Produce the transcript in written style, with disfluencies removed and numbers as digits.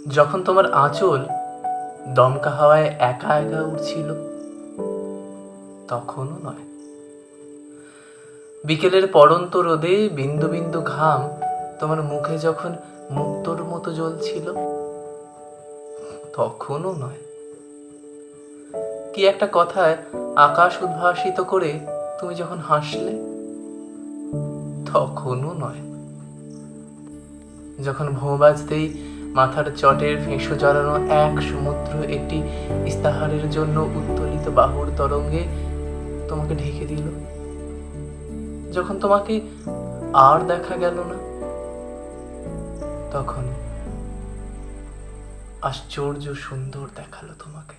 যখন তোমার আঁচল দমকা হাওয়ায় একা একা উড়ছিল, তখনও নয়। বিকেলের পড়ন্ত রোদে বিন্দু বিন্দু ঘাম তোমার মুখে যখন মুক্তোর মতো জ্বলছিল, তখনও নয়। কি একটা কথায় আকাশ উদ্ভাসিত করে তুমি যখন হাসলে, তখনও নয়। যখন ভোঁ বাজতেই মাথার চটের ফেঁসো জড়ানো এক সমুদ্র একটি ইস্তাহারের জন্য উত্তোলিত বাহুর তরঙ্গে তোমাকে ঢেকে দিল, যখন তোমাকে আর দেখা গেল না, তখন আশ্চর্য সুন্দর দেখালো তোমাকে।